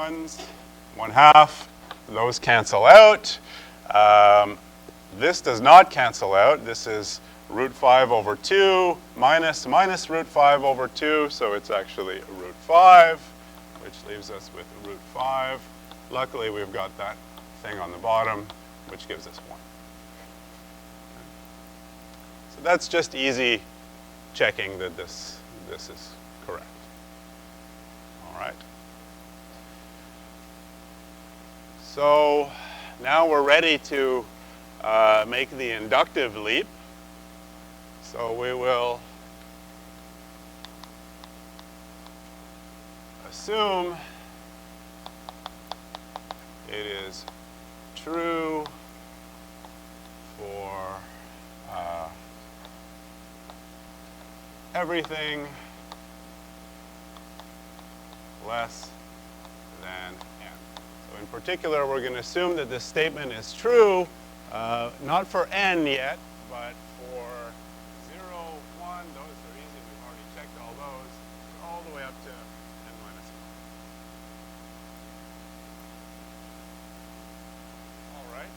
1s, 1/2. Those cancel out. This does not cancel out. This is root 5 over 2 minus root 5 over 2, so it's actually root 5, which leaves us with root 5. Luckily, we've got that thing on the bottom, which gives us 1. So that's just easy checking that this is correct. All right. So now we're ready to make the inductive leap. So we will assume it is true for everything less than n. So in particular, we're going to assume that this statement is true, not for n yet, but for 0, 1, those are easy. We've already checked all those, all the way up to n minus 1. All right.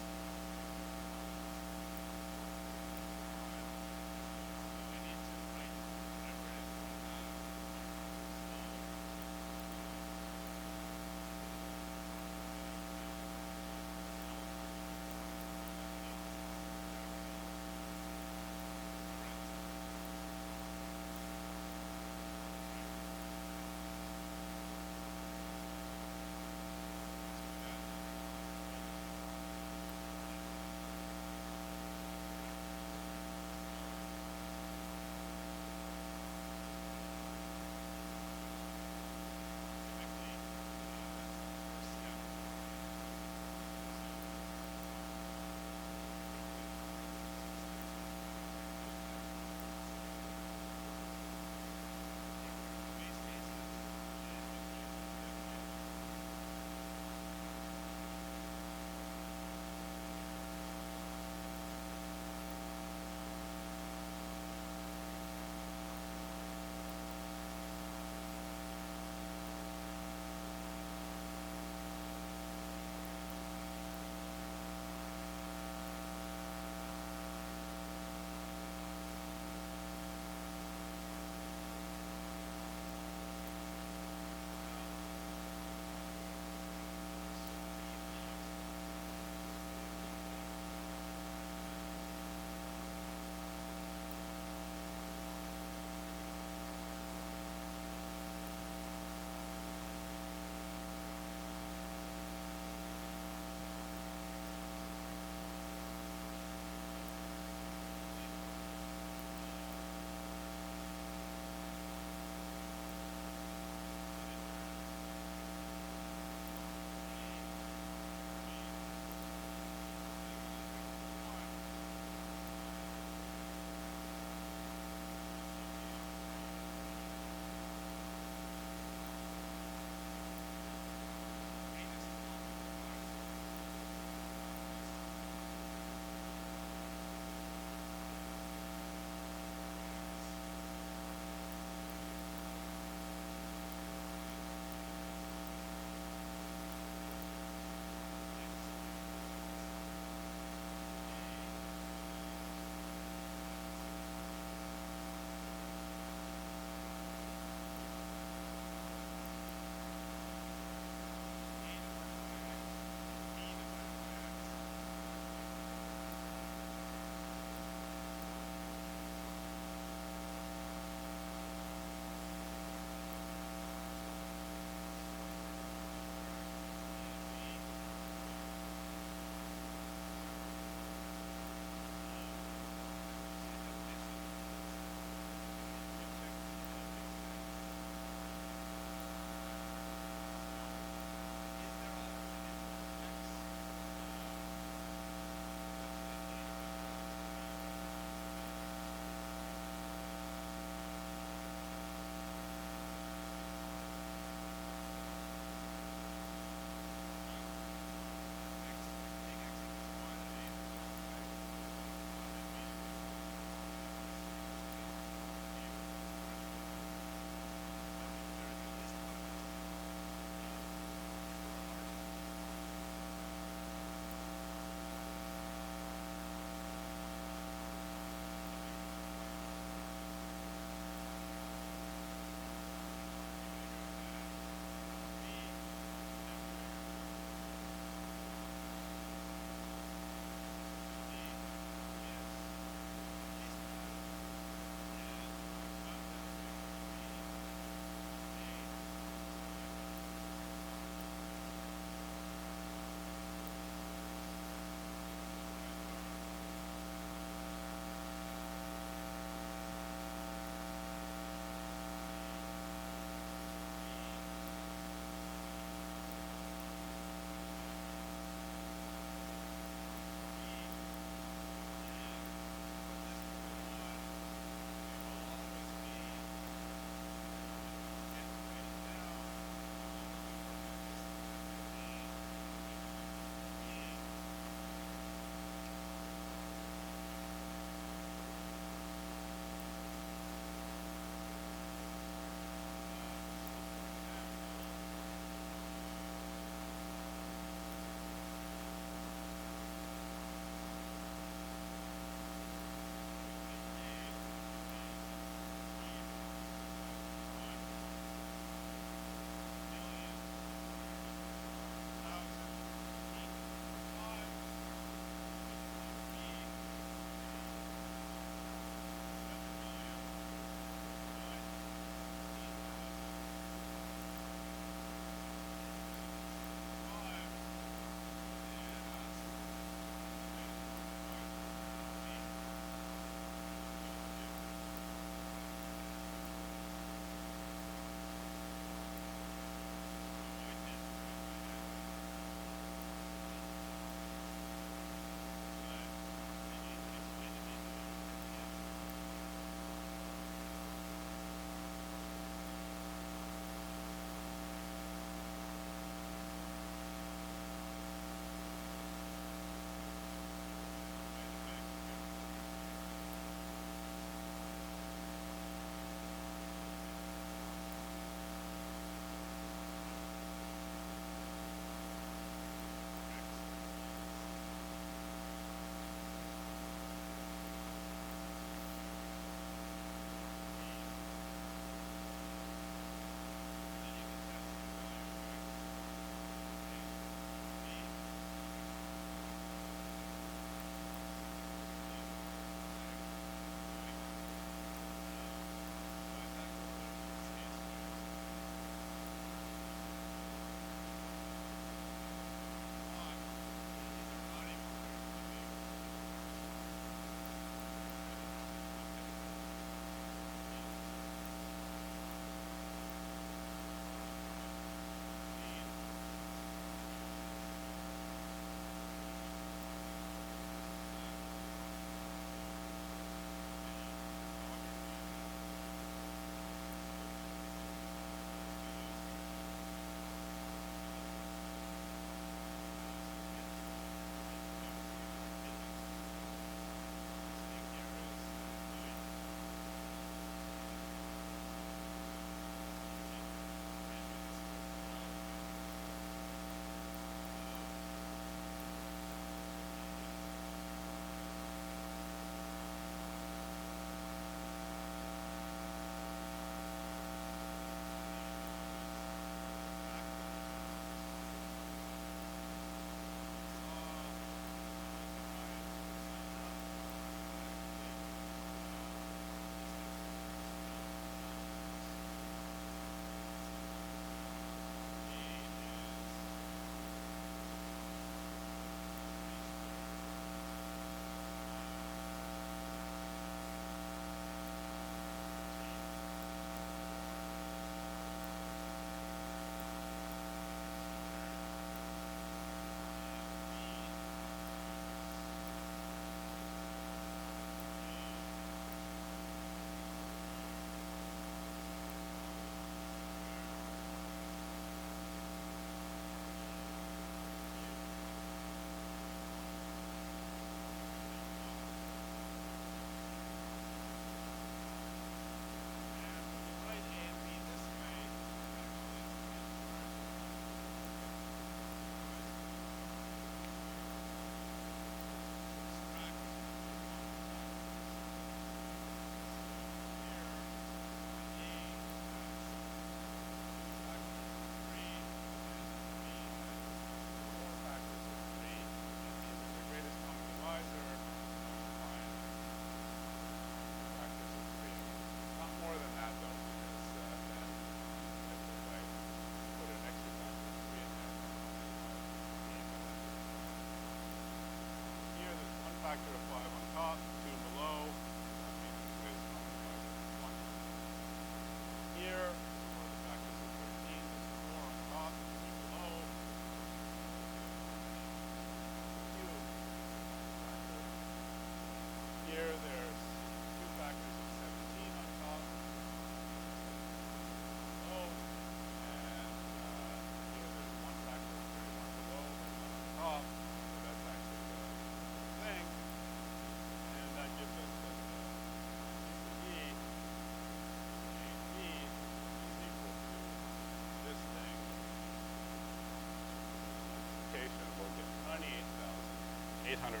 860.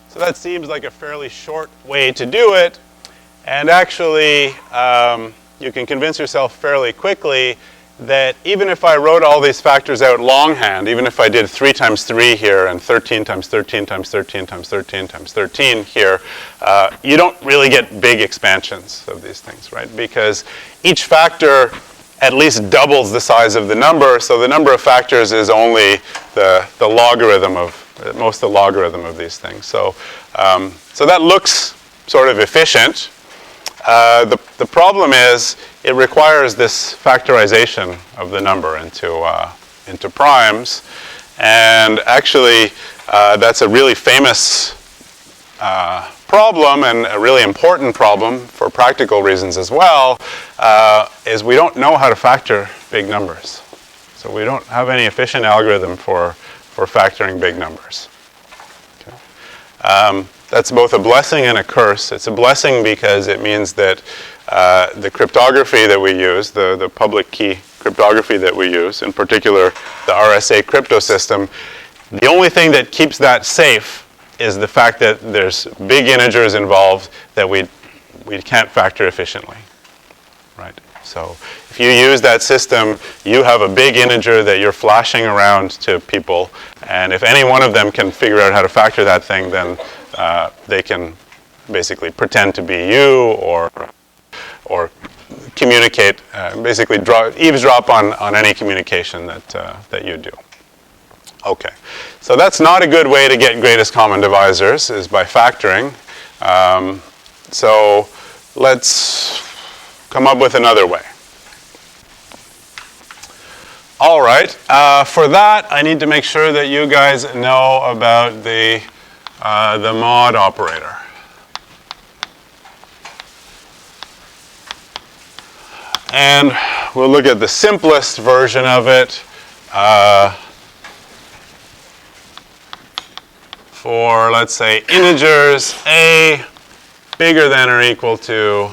So that seems like a fairly short way to do it. And actually, you can convince yourself fairly quickly that even if I wrote all these factors out longhand, even if I did 3 times 3 here and 13 times 13 times 13 times 13 times 13 here, you don't really get big expansions of these things, right? Because each factor at least doubles the size of the number, so the number of factors is only the logarithm of, at most the logarithm of these things. So, so that looks sort of efficient. The problem is it requires this factorization of the number into primes, and actually that's a really famous problem and a really important problem for practical reasons as well, is we don't know how to factor big numbers. So we don't have any efficient algorithm for factoring big numbers. Okay. That's both a blessing and a curse. It's a blessing because it means that the cryptography that we use, the public key cryptography that we use, in particular the RSA crypto system, the only thing that keeps that safe is the fact that there's big integers involved that we can't factor efficiently, right? So if you use that system, you have a big integer that you're flashing around to people, and if any one of them can figure out how to factor that thing, then they can basically pretend to be you or communicate, basically eavesdrop on any communication that you do. Okay, so that's not a good way to get greatest common divisors, is by factoring. So let's come up with another way. All right, for that I need to make sure that you guys know about the mod operator. And we'll look at the simplest version of it for, let's say, integers a bigger than or equal to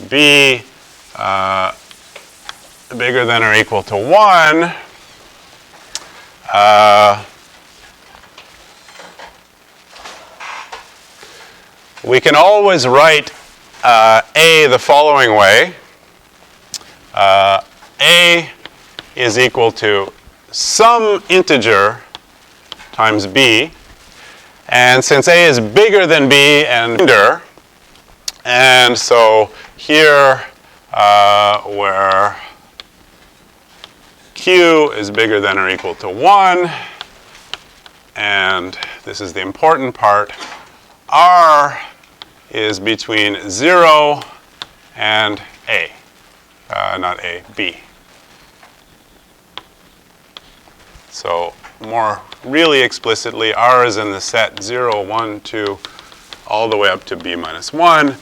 b bigger than or equal to 1. We can always write a the following way. A is equal to some integer times b. And since a is bigger than b and so here where q is bigger than or equal to 1, and this is the important part, r is between 0 and a, not a, b. So more really explicitly, r is in the set 0, 1, 2, all the way up to b minus 1,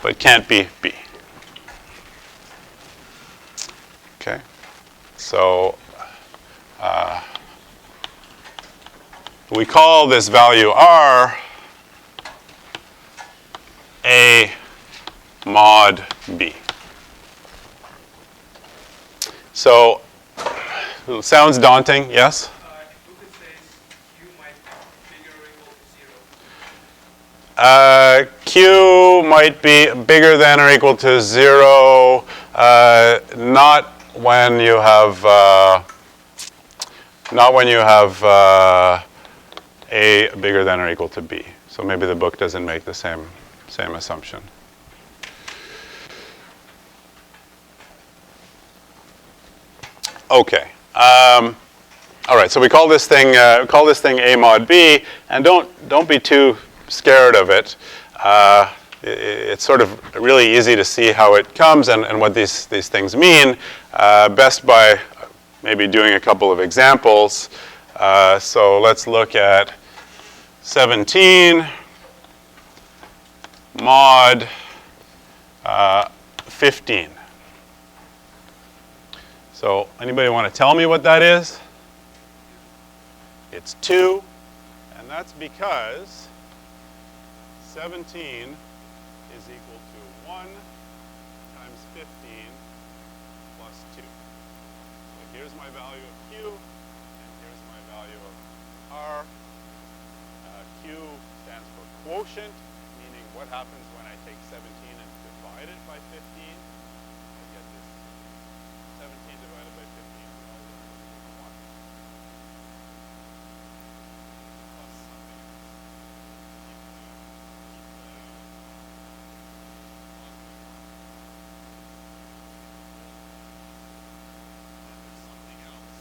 but can't be b. Okay, so we call this value r a mod b. So, it sounds daunting, yes? Euclid says q might be bigger or equal to 0. Q might be bigger than or equal to 0, not when you have a bigger than or equal to b. So maybe the book doesn't make the same assumption. Okay. All right. So we call this thing a mod b, and don't be too scared of it. It's sort of really easy to see how it comes and what these things mean. Best by maybe doing a couple of examples. So let's look at 17 mod 15. So anybody want to tell me what that is? It's 2, and that's because 17 is equal to 1 times 15 plus plus 2. So here's my value of Q, and here's my value of R. Q stands for quotient, meaning what happens when I take 17 and divide it by 15. I get this 17 divided by 15 is all 1. Plus something else. Something else.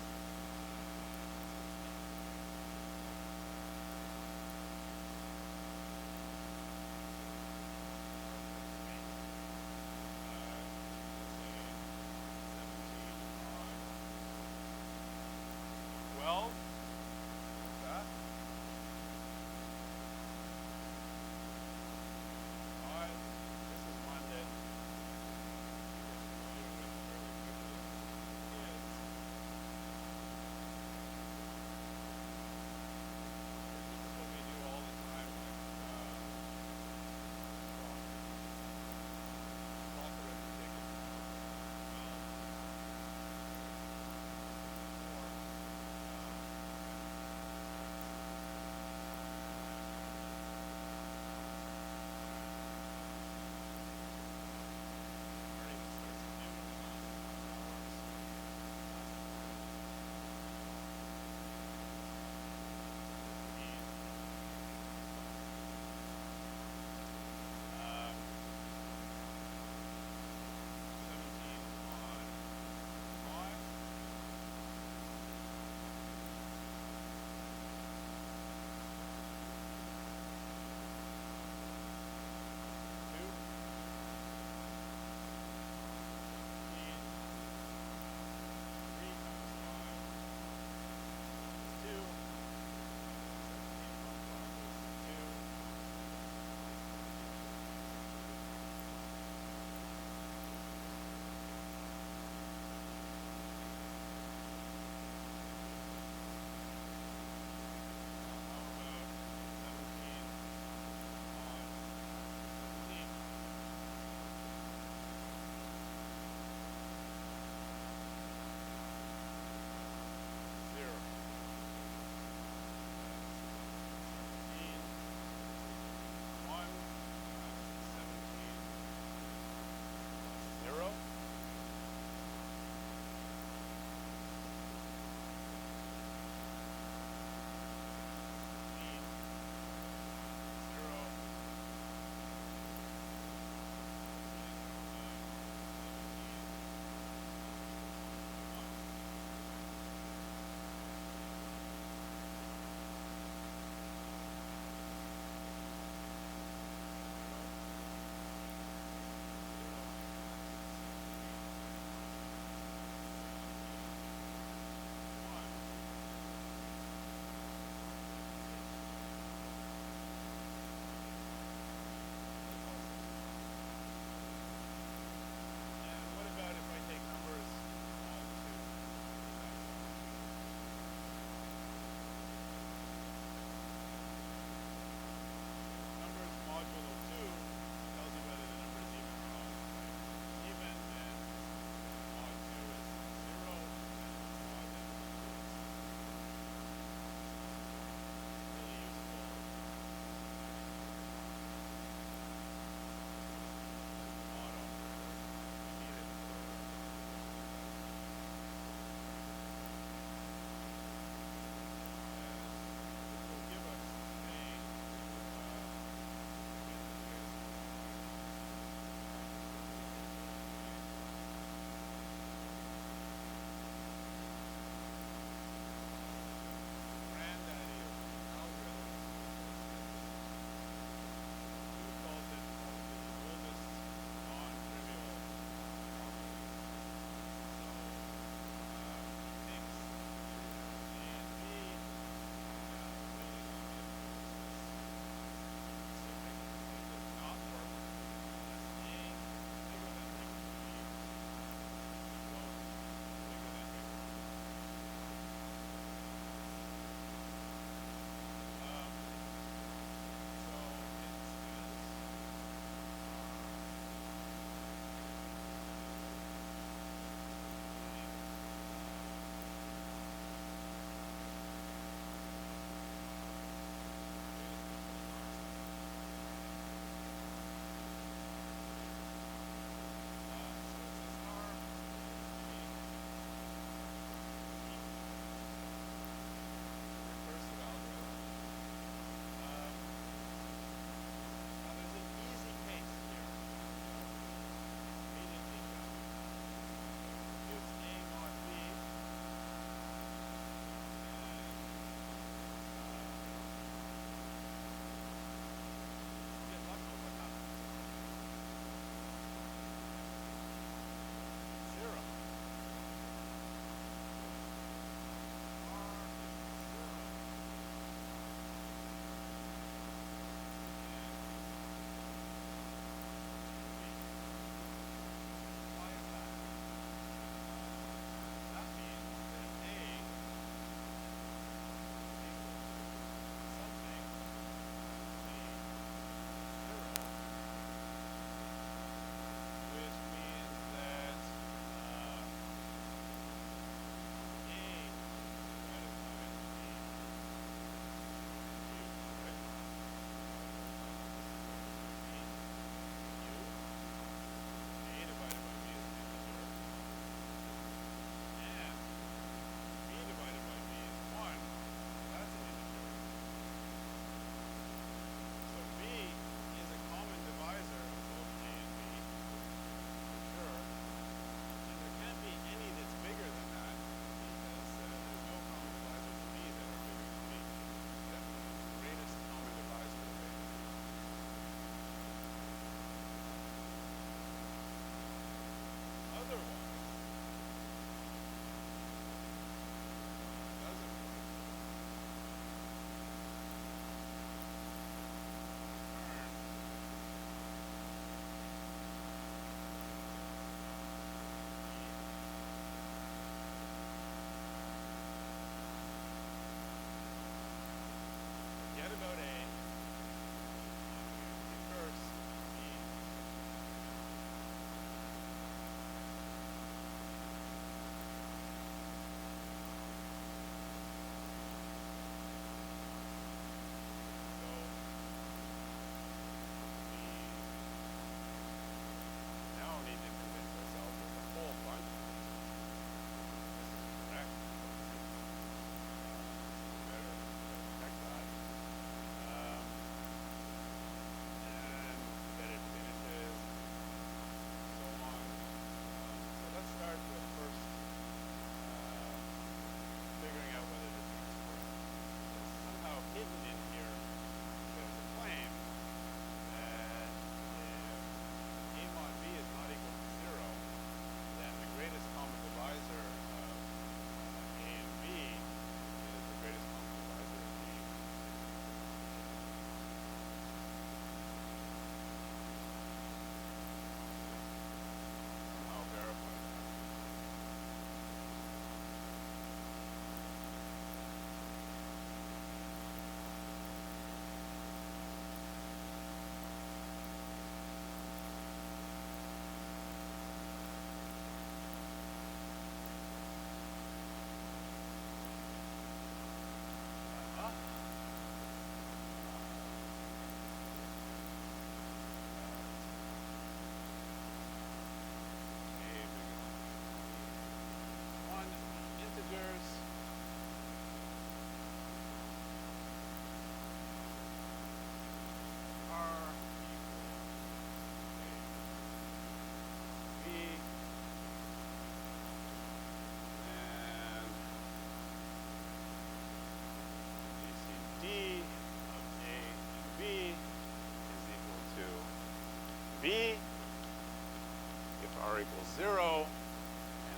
0, and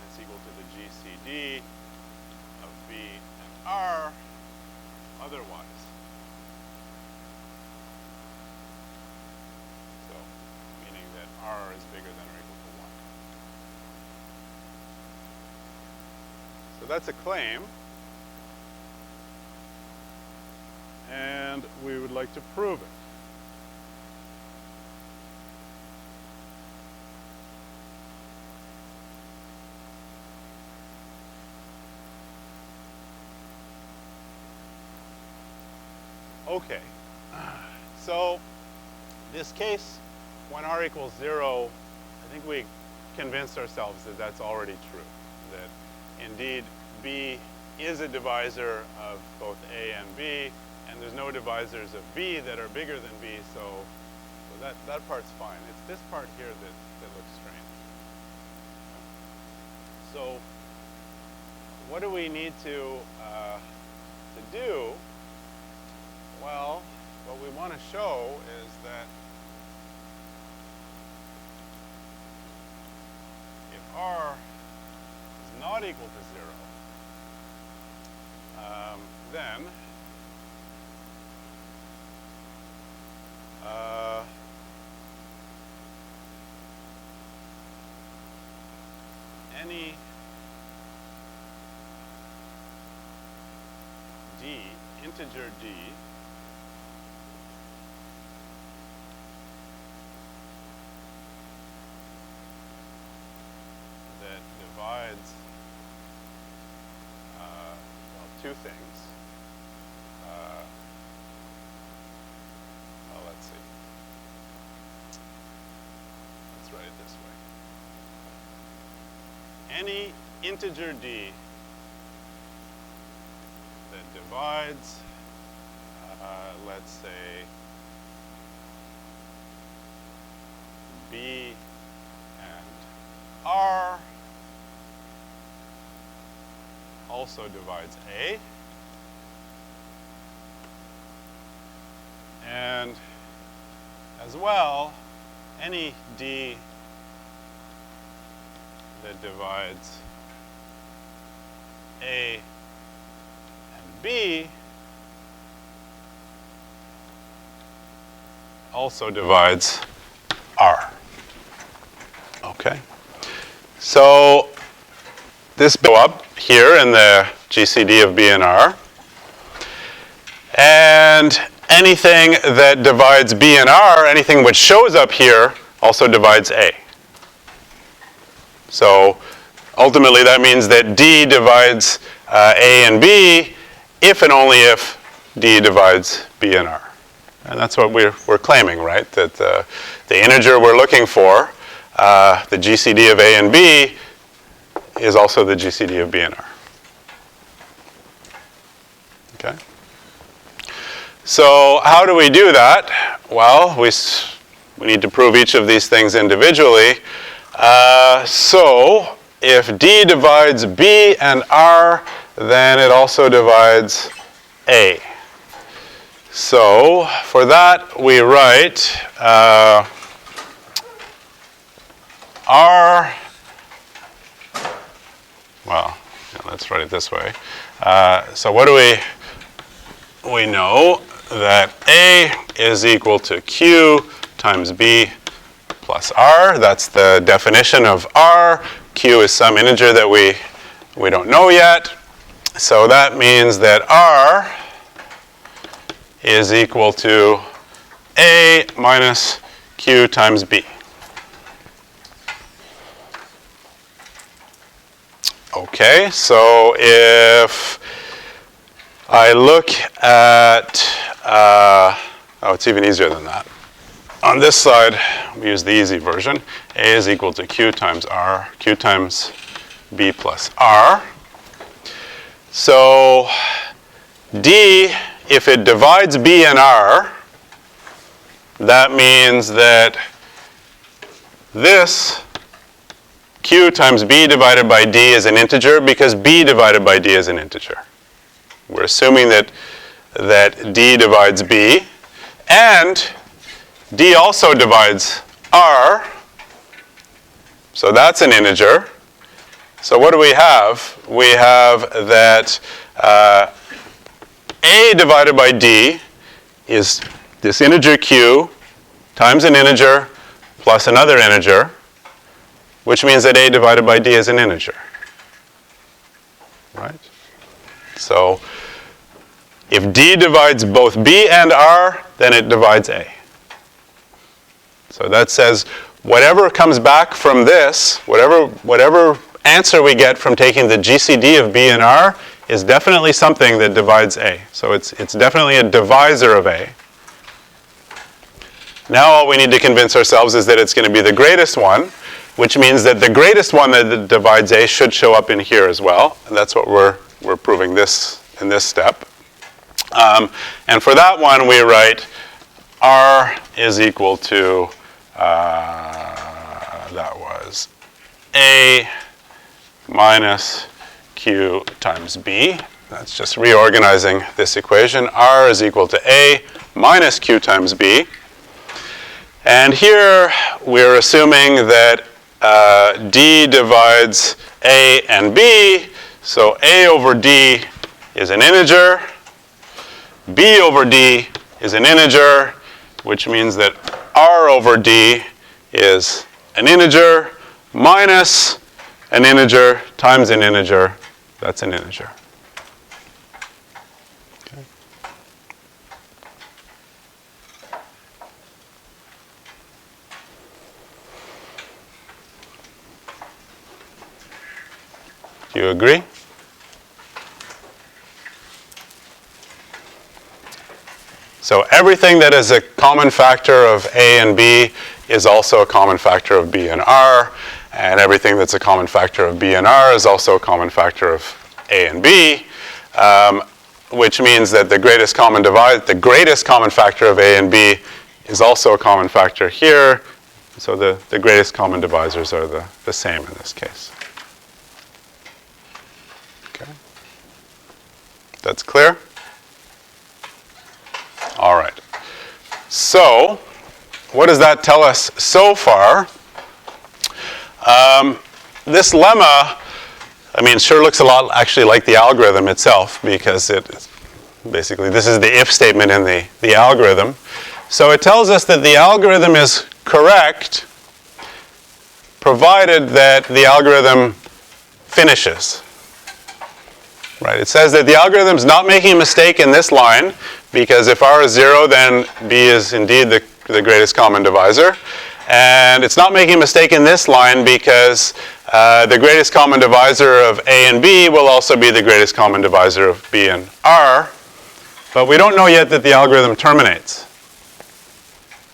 it's equal to the GCD of B and R otherwise. So, meaning that R is bigger than or equal to 1. So that's a claim. And we would like to prove it. Okay, so this case, when r equals 0, I think we convinced ourselves that that's already true, that indeed B is a divisor of both A and B, and there's no divisors of B that are bigger than B, so that part's fine. It's this part here that looks strange. So what do we need to do? Well, what we want to show is that if r is not equal to 0, then any d, integer d, that divides, well, two things. Well, let's see. Let's write it this way. Any integer d that divides, let's say, b and r, also divides a, and as well, any d that divides a and b also divides r. Okay. So this go up here in the GCD of B and R. And anything that divides B and R, anything which shows up here, also divides A. So ultimately that means that D divides A and B if and only if D divides B and R. And that's what we're claiming, right? That the integer we're looking for, the GCD of A and B, is also the GCD of B and R. Okay? So how do we do that? Well, we need to prove each of these things individually. So if D divides B and R, then it also divides A. So for that, we write R, well, yeah, let's write it this way. So what do we know that A is equal to Q times B plus R. That's the definition of R. Q is some integer that we don't know yet. So that means that R is equal to A minus Q times B. Okay, so if I look at, it's even easier than that. On this side, we use the easy version. A is equal to Q times R, Q times B plus R. So D, if it divides B and R, that means that this Q times B divided by D is an integer because B divided by D is an integer. We're assuming that D divides B, and D also divides R. So that's an integer. So what do we have? We have that a divided by d is this integer q times an integer plus another integer, which means that a divided by d is an integer. Right? So if d divides both b and r, then it divides a. So that says whatever comes back from this, whatever answer we get from taking the GCD of b and r is definitely something that divides a. So it's definitely a divisor of a. Now all we need to convince ourselves is that it's going to be the greatest one, which means that the greatest one that divides a should show up in here as well. And that's what we're proving this in this step. And for that one, we write r is equal to, that was a minus q times b. That's just reorganizing this equation. R is equal to a minus q times b. And here we're assuming that d divides a and b. So a over d is an integer. b over d is an integer, which means that r over d is an integer minus an integer times an integer. That's an integer. Okay. Do you agree? So everything that is a common factor of a and b is also a common factor of b and r, and everything that's a common factor of b and r is also a common factor of a and b, which means that the greatest common factor of a and b is also a common factor here. So the greatest common divisors are the same in this case. Okay. That's clear? All right. So, what does that tell us so far? This lemma, sure looks a lot actually like the algorithm itself, because basically this is the if statement in the algorithm. So it tells us that the algorithm is correct provided that the algorithm finishes. Right? It says that the algorithm is not making a mistake in this line, because if r is 0, then b is indeed the greatest common divisor. And it's not making a mistake in this line because the greatest common divisor of a and b will also be the greatest common divisor of b and r. But we don't know yet that the algorithm terminates,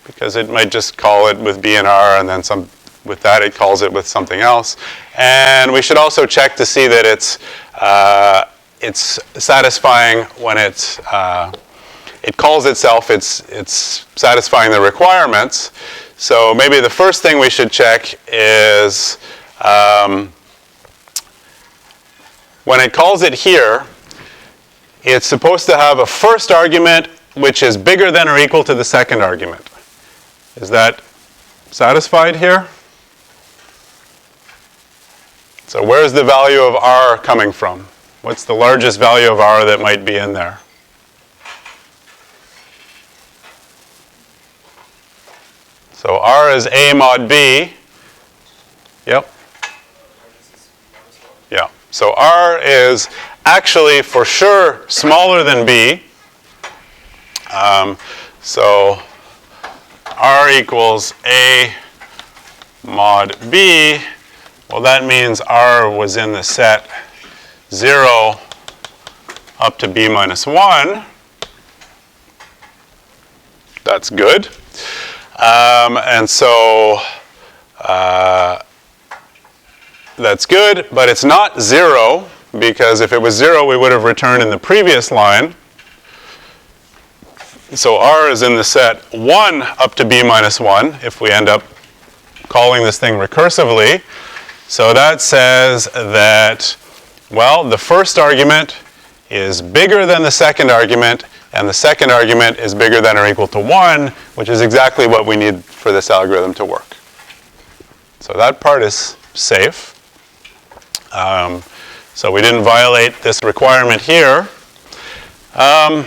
because it might just call it with b and r, and then with that it calls it with something else. And we should also check to see that it's satisfying when it calls itself, it's satisfying the requirements. So maybe the first thing we should check is when it calls it here, it's supposed to have a first argument which is bigger than or equal to the second argument. Is that satisfied here? So where's the value of r coming from? What's the largest value of r that might be in there? So r is a mod b. Yep. Yeah. So r is actually for sure smaller than b. So r equals a mod b. Well, that means r was in the set 0 up to b minus 1. That's good. And so that's good, but it's not 0, because if it was 0, we would have returned in the previous line. So r is in the set 1 up to b minus 1 if we end up calling this thing recursively. So that says that, well, the first argument is bigger than the second argument, and the second argument is bigger than or equal to 1, which is exactly what we need for this algorithm to work. So that part is safe. So we didn't violate this requirement here. Can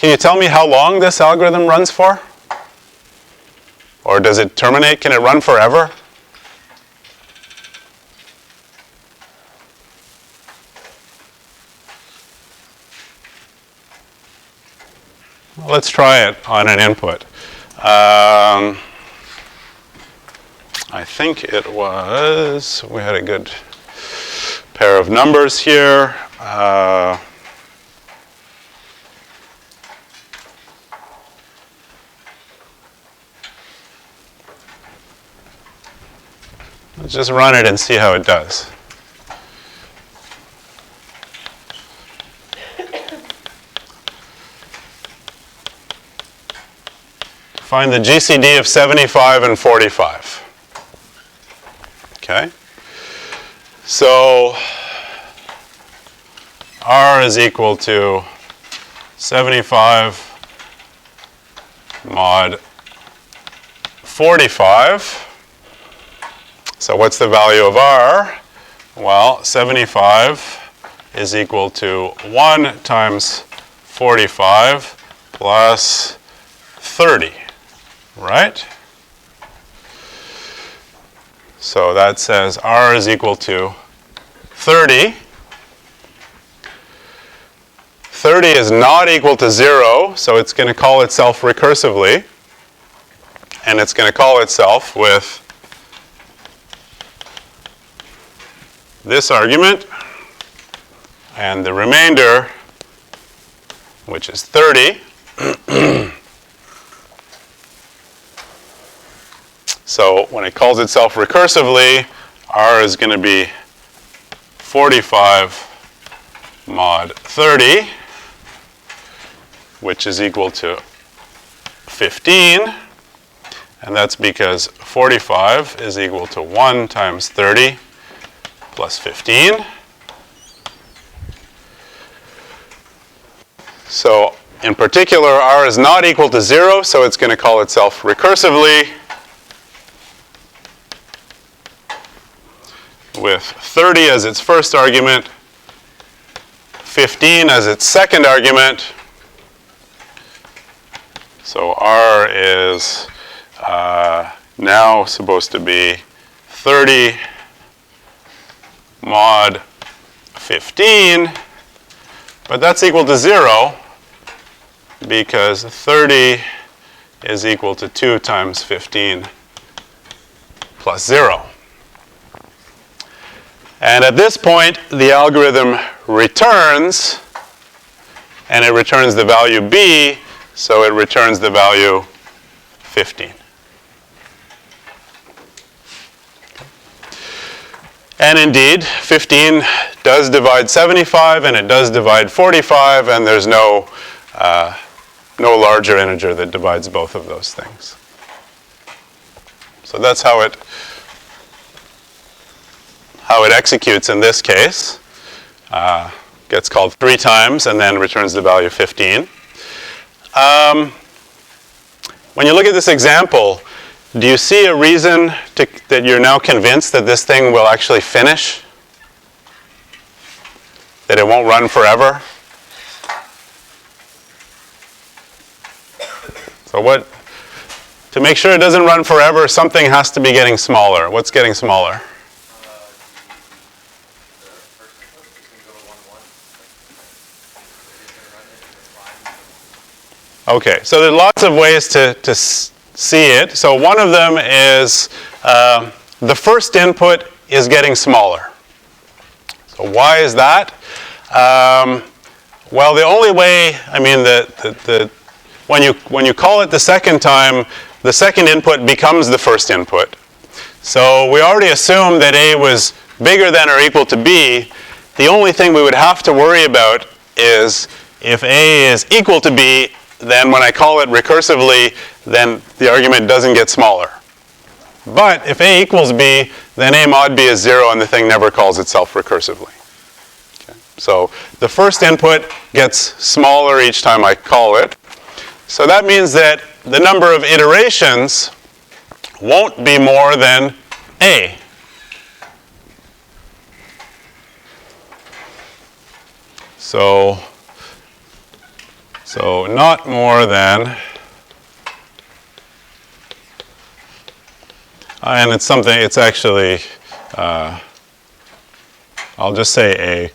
you tell me how long this algorithm runs for? Or does it terminate? Can it run forever? Well, let's try it on an input. I think it was, we had a good pair of numbers here. Let's just run it and see how it does. Find the GCD of 75 and 45. Okay? So R is equal to 75 mod 45. So what's the value of R? Well, 75 is equal to 1 times 45 plus 30, right? So that says R is equal to 30. 30 is not equal to 0, so it's going to call itself recursively. And it's going to call itself with this argument and the remainder, which is 30. So when it calls itself recursively, R is going to be 45 mod 30, which is equal to 15. And that's because 45 is equal to 1 times 30 plus 15. So in particular, R is not equal to 0, so it's going to call itself recursively with 30 as its first argument, 15 as its second argument. So R is now supposed to be 30 mod 15, but that's equal to 0 because 30 is equal to 2 times 15 plus 0. And at this point, the algorithm returns, and it returns the value b, so it returns the value 15. And indeed, 15 does divide 75, and it does divide 45, and there's no larger integer that divides both of those things. So that's how it executes in this case. Gets called 3 times and then returns the value 15. When you look at this example, do you see a reason that you're now convinced that this thing will actually finish? That it won't run forever? So to make sure it doesn't run forever, something has to be getting smaller. What's getting smaller? Okay, so there are lots of ways to see it. So one of them is the first input is getting smaller. So why is that? Well, the only way, I mean, when you call it the second time, the second input becomes the first input. So we already assumed that A was bigger than or equal to B. The only thing we would have to worry about is if A is equal to B, then when I call it recursively, then the argument doesn't get smaller. But if A equals B, then A mod B is 0 and the thing never calls itself recursively. Okay. So the first input gets smaller each time I call it. So that means that the number of iterations won't be more than A. So not more than, and it's something, it's actually, I'll just say A,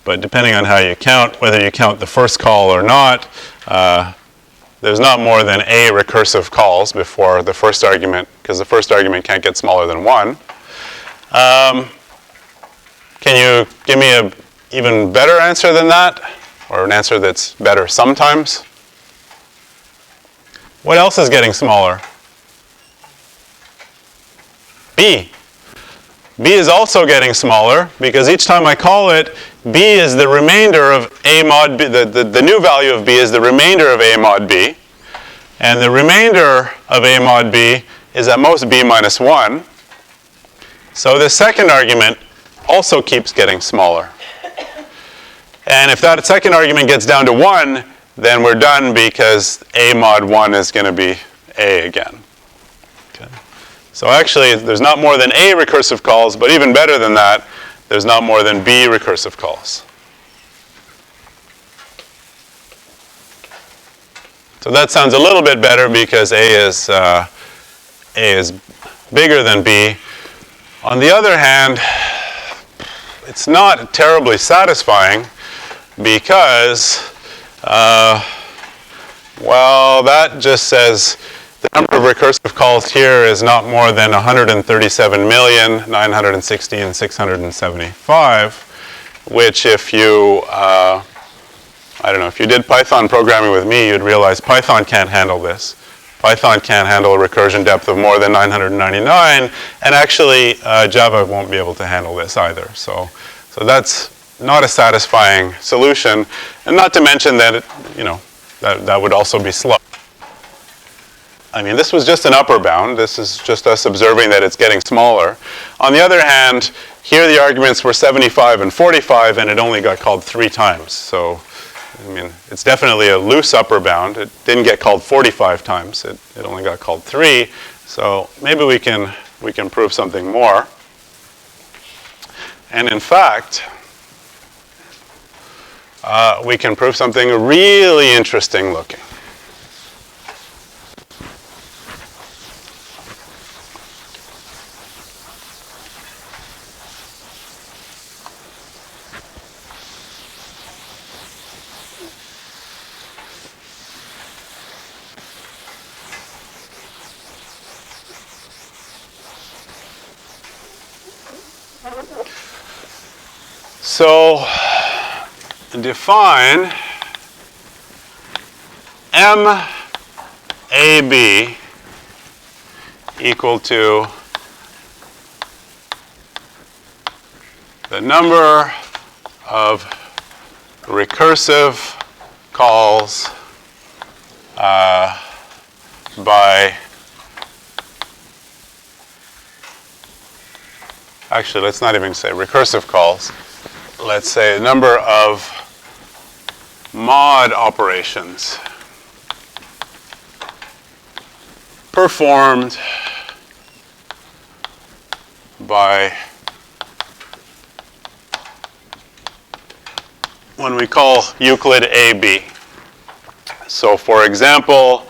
but depending on how you count, whether you count the first call or not, there's not more than A recursive calls before the first argument, because the first argument can't get smaller than 1. Can you give me an even better answer than that? Or an answer that's better sometimes? What else is getting smaller? B. B is also getting smaller because each time I call it, B is the remainder of A mod B. The new value of B is the remainder of A mod B. And the remainder of A mod B is at most B minus 1. So the second argument also keeps getting smaller. And if that second argument gets down to 1, then we're done because A mod 1 is going to be A again. Okay. So actually, there's not more than A recursive calls, but even better than that, there's not more than B recursive calls. So that sounds a little bit better because A is bigger than B. On the other hand, it's not terribly satisfying because, well, that just says the number of recursive calls here is not more than 137,916,675, which if you, I don't know, if you did Python programming with me, you'd realize Python can't handle this. Python can't handle a recursion depth of more than 999, and actually Java won't be able to handle this either. So that's not a satisfying solution, and not to mention that that would also be slow. I mean, this was just an upper bound. This is just us observing that it's getting smaller. On the other hand, here the arguments were 75 and 45, and it only got called 3 times. So, I mean, it's definitely a loose upper bound. It didn't get called 45 times. It only got called 3. So maybe we can prove something more. And in fact, we can prove something really interesting looking. So define MAB equal to the number of recursive calls by, actually let's not even say recursive calls. Let's say number of mod operations performed by when we call Euclid AB. So for example,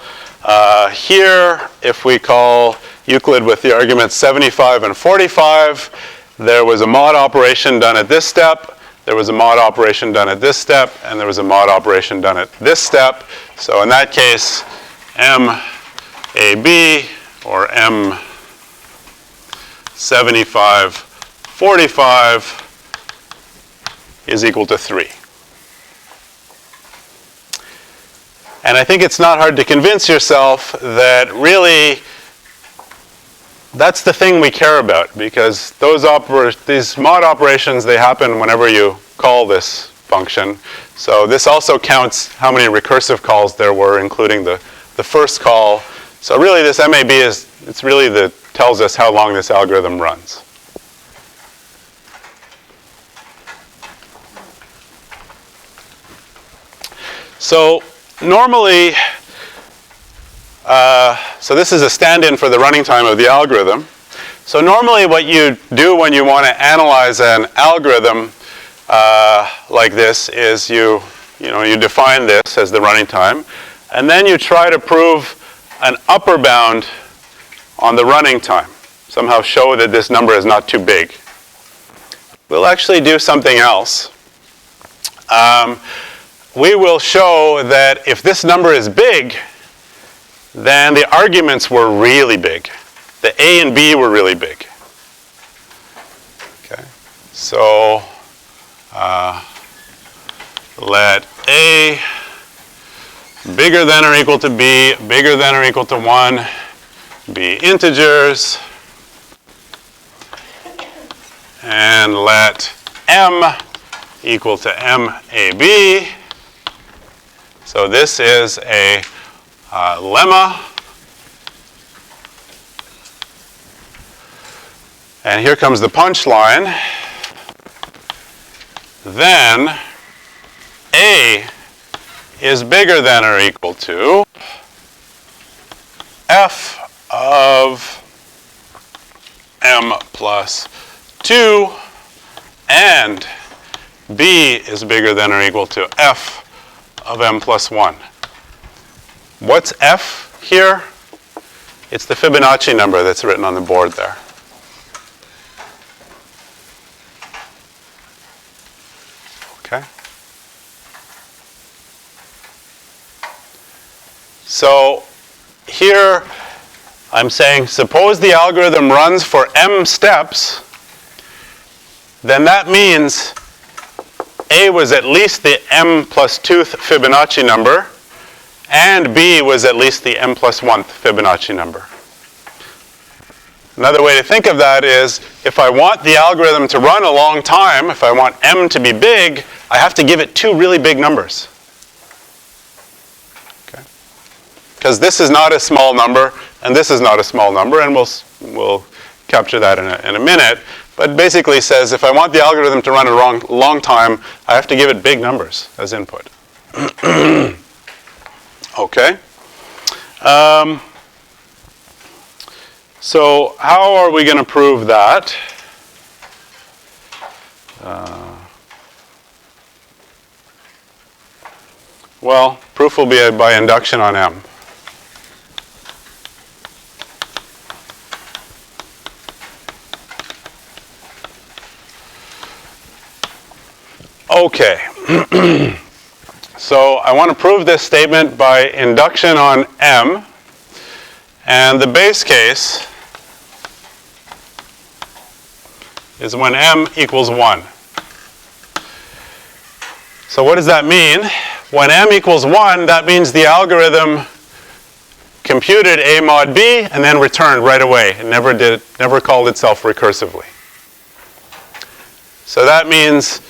here if we call Euclid with the arguments 75 and 45, there was a mod operation done at this step, there was a mod operation done at this step, and there was a mod operation done at this step. So in that case, MAB, or M7545, is equal to 3. And I think it's not hard to convince yourself that really that's the thing we care about, because these mod operations, they happen whenever you call this function. So this also counts how many recursive calls there were, including the first call. So really this MAB tells us how long this algorithm runs. So normally So this is a stand-in for the running time of the algorithm. So normally what you do when you want to analyze an algorithm like this is you define this as the running time, and then you try to prove an upper bound on the running time. Somehow show that this number is not too big. We'll actually do something else. We will show that if this number is big, then the arguments were really big. The A and B were really big. Okay, so let A bigger than or equal to B, bigger than or equal to 1, be integers, and let M equal to MAB. So this is a lemma. And here comes the punchline. Then A is bigger than or equal to F of M plus 2, and B is bigger than or equal to F of M plus 1. What's F here? It's the Fibonacci number that's written on the board there. Okay. So here I'm saying suppose the algorithm runs for m steps, then that means A was at least the m plus 2th Fibonacci number, and B was at least the m plus 1th Fibonacci number. Another way to think of that is, if I want the algorithm to run a long time, if I want m to be big, I have to give it two really big numbers. Okay? Because this is not a small number, and this is not a small number, and we'll capture that in a minute. But basically says, if I want the algorithm to run a long time, I have to give it big numbers as input. Okay. So how are we going to prove that? Well, proof will be by induction on M. Okay. So I want to prove this statement by induction on M. And the base case is when M equals 1. So what does that mean? When M equals 1, that means the algorithm computed A mod B and then returned right away. It never called itself recursively. So that means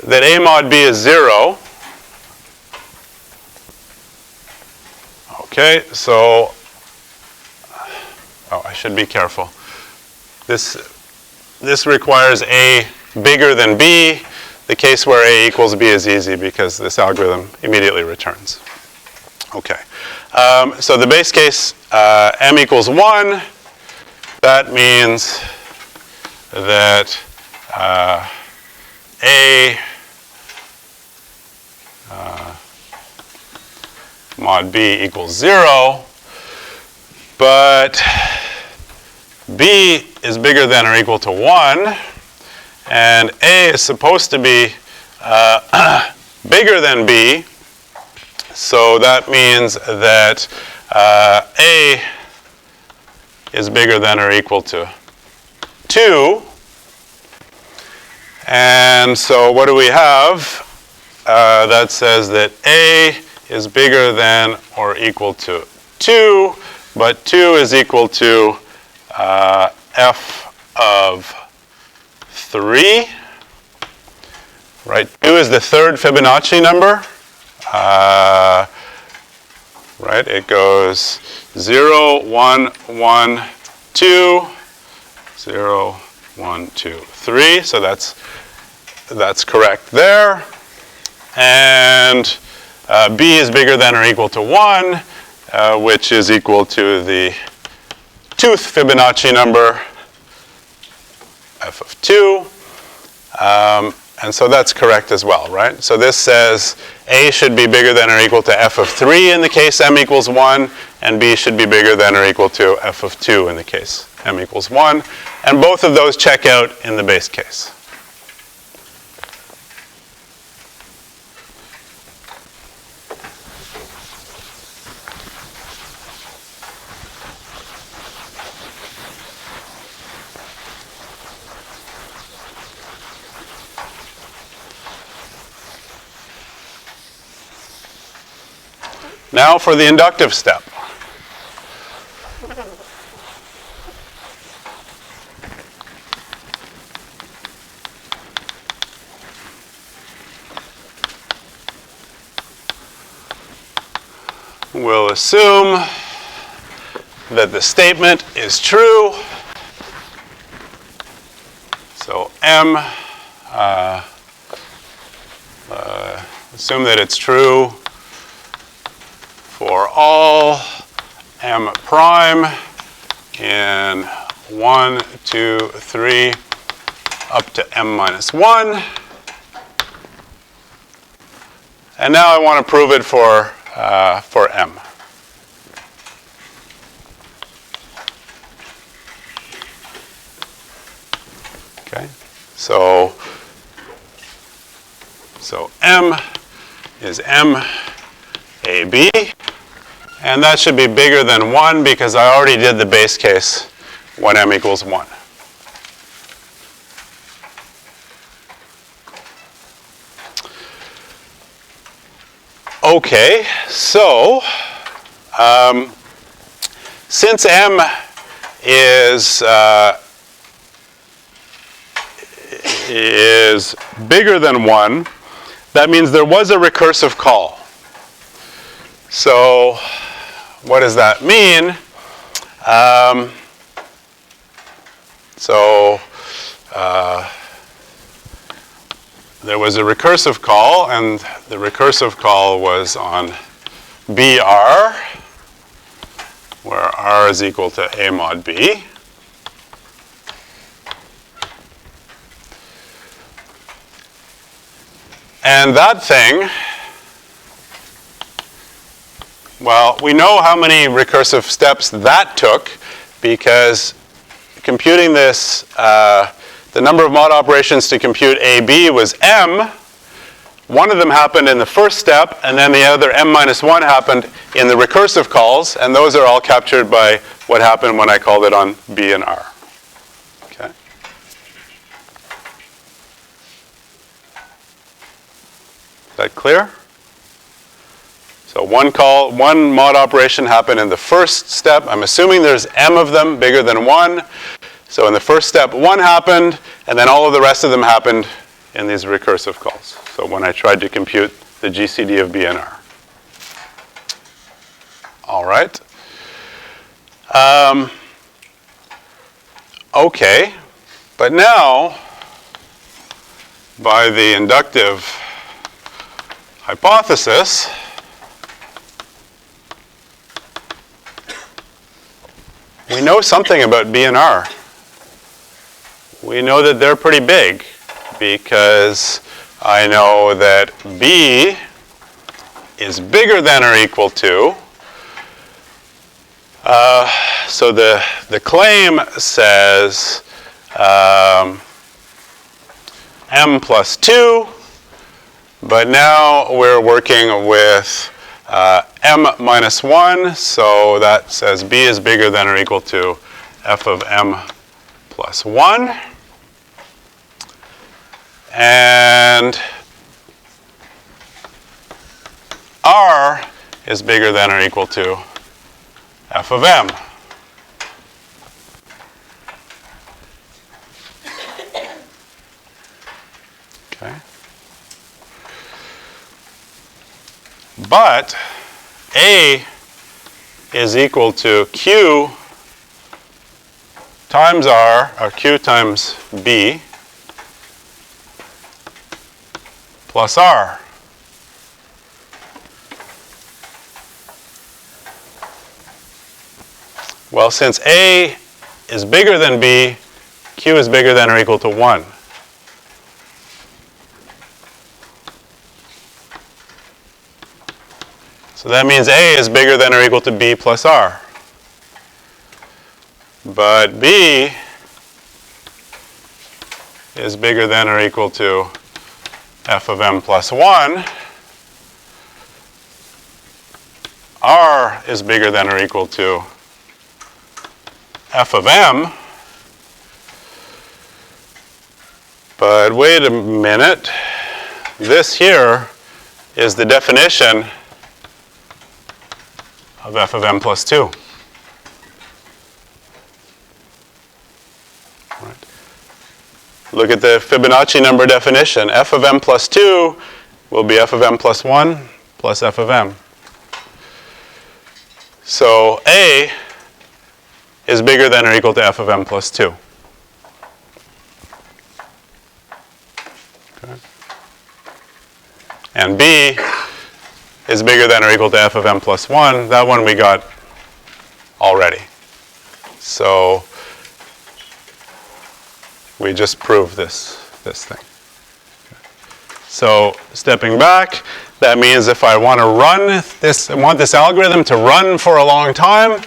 that A mod B is 0. Okay, so I should be careful. This requires A bigger than B. The case where A equals B is easy because this algorithm immediately returns. Okay, so the base case, M equals 1. That means that A mod B equals 0, but B is bigger than or equal to 1, and A is supposed to be bigger than B, so that means that A is bigger than or equal to 2. And so what do we have? That says that A is bigger than or equal to 2, but 2 is equal to F of 3. Right? 2 is the third Fibonacci number. Right? It goes 0, 1, 1, 2, 0, 1, 2, 3. So that's correct there. And B is bigger than or equal to 1. which is equal to the 2th Fibonacci number, f of 2. And so that's correct as well, right? So this says A should be bigger than or equal to f of 3 in the case m equals 1, and B should be bigger than or equal to f of 2 in the case m equals 1. And both of those check out in the base case. Now for the inductive step. We'll assume that the statement is true. So M, assume that it's true for all m prime in 1, 2, 3, up to m minus 1. And now I want to prove it for m. Okay, so m is m AB, and that should be bigger than 1 because I already did the base case when m equals 1. Okay, so since m is bigger than 1, that means there was a recursive call. So what does that mean? There was a recursive call, and the recursive call was on BR, where R is equal to A mod B. And that thing, well, we know how many recursive steps that took because computing this, the number of mod operations to compute AB was m. One of them happened in the first step, and then the other m minus 1 happened in the recursive calls, and those are all captured by what happened when I called it on B and R. Okay. Is that clear? So one mod operation happened in the first step. I'm assuming there's m of them bigger than 1. So in the first step, 1 happened, and then all of the rest of them happened in these recursive calls. So when I tried to compute the GCD of B and R. All right. Okay, but now, by the inductive hypothesis, we know something about B and R. We know that they're pretty big because I know that B is bigger than or equal to. So the claim says m plus 2, but now we're working with m minus 1, so that says B is bigger than or equal to f of m plus 1. And R is bigger than or equal to f of m. Okay. But A is equal to Q times R, or Q times B, plus R. Well, since A is bigger than B, Q is bigger than or equal to 1. So that means A is bigger than or equal to B plus R. But B is bigger than or equal to f of m plus 1. R is bigger than or equal to f of m. But wait a minute. This here is the definition of f of m plus 2. Right. Look at the Fibonacci number definition. F of m plus 2 will be f of m plus 1 plus f of m. So A is bigger than or equal to f of m plus 2. Okay. And B is bigger than or equal to f of m plus 1. That one we got already. So we just proved this thing. Okay. So stepping back, that means if I want to run this, I want this algorithm to run for a long time,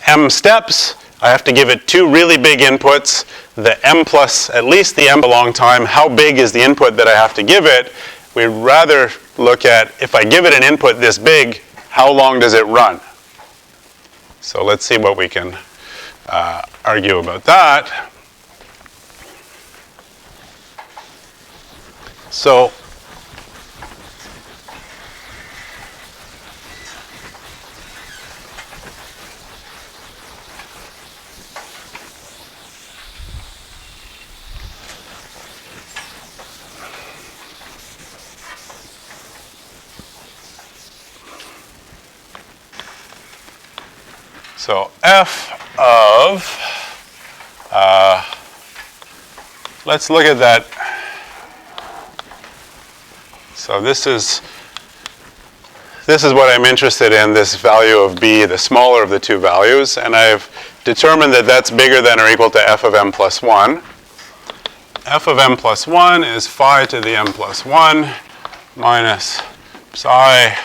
m steps, I have to give it 2 really big inputs, the m plus at least the m a long time. How big is the input that I have to give it? We'd rather look at, if I give it an input this big, how long does it run? So let's see what we can argue about that. So f of, let's look at that. So this is what I'm interested in, this value of b, the smaller of the two values, and I've determined that that's bigger than or equal to f of m plus 1. F of m plus 1 is phi to the m plus 1 minus psi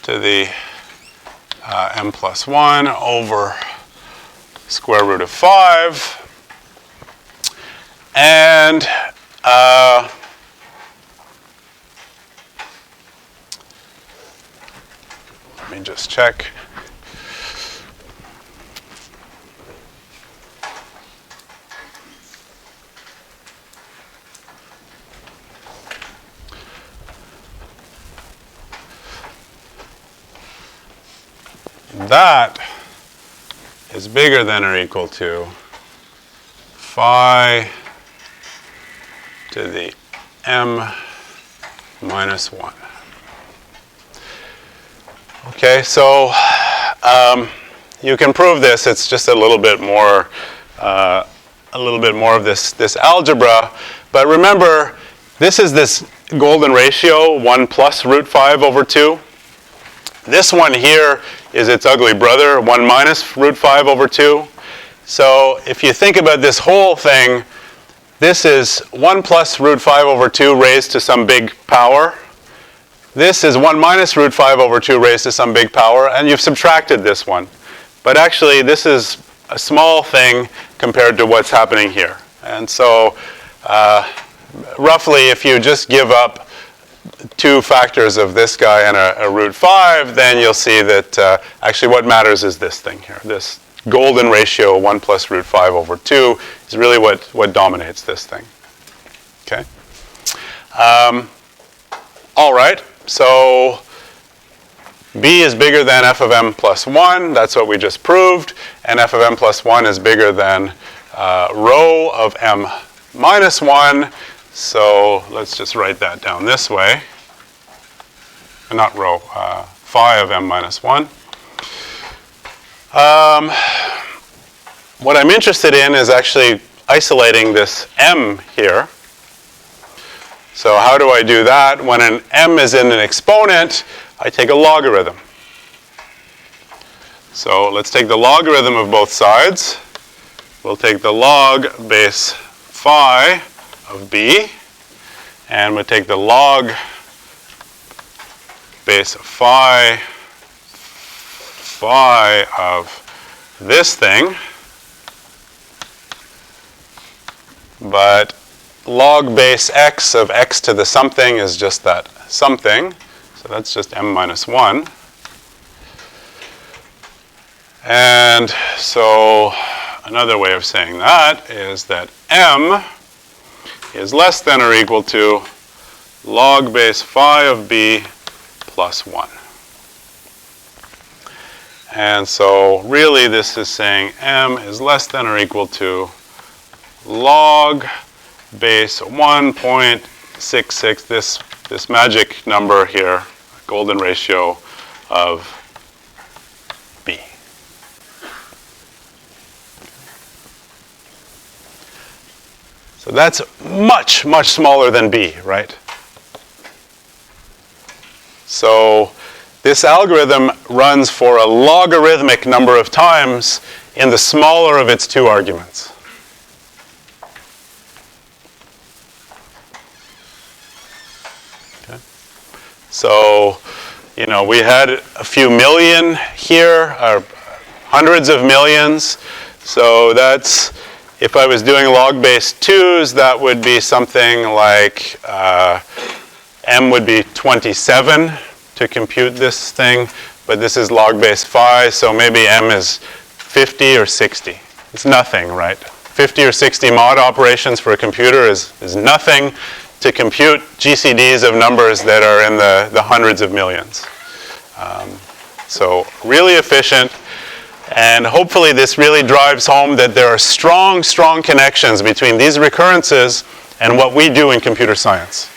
to the m plus 1 over square root of 5. And let me just check. That is bigger than or equal to phi to the m minus 1. Okay, so you can prove this. It's just a little bit more of this algebra. But remember, this is this golden ratio, 1 plus root 5 over 2. This one here is its ugly brother, 1 minus root 5 over 2. So if you think about this whole thing, this is 1 plus root 5 over 2 raised to some big power. This is 1 minus root 5 over 2 raised to some big power, and you've subtracted this one. But actually, this is a small thing compared to what's happening here. And so roughly, if you just give up 2 factors of this guy and a root 5, then you'll see that actually what matters is this thing here. This golden ratio, 1 plus root 5 over 2, is really what dominates this thing. Okay? All right, so b is bigger than f of m plus 1. That's what we just proved. And f of m plus 1 is bigger than rho of m minus 1. So let's just write that down this way. Not rho, phi of m minus 1. What I'm interested in is actually isolating this m here. So how do I do that? When an m is in an exponent, I take a logarithm. So let's take the logarithm of both sides. We'll take the log base phi of b, and we'll take the log base phi of this thing. But log base x of x to the something is just that something. So that's just m minus 1. And so another way of saying that is that m is less than or equal to log base phi of b plus 1. And so really this is saying m is less than or equal to log base 1.66, this magic number here, golden ratio of b. So that's much, much smaller than b, right? So this algorithm runs for a logarithmic number of times in the smaller of its two arguments. Okay. So, you know, we had a few million here, or hundreds of millions. So that's, if I was doing log base 2s, that would be something like m would be 27 to compute this thing, but this is log base phi, so maybe m is 50 or 60. It's nothing, right? 50 or 60 mod operations for a computer is nothing to compute GCDs of numbers that are in the hundreds of millions. So really efficient. And hopefully this really drives home that there are strong, strong connections between these recurrences and what we do in computer science.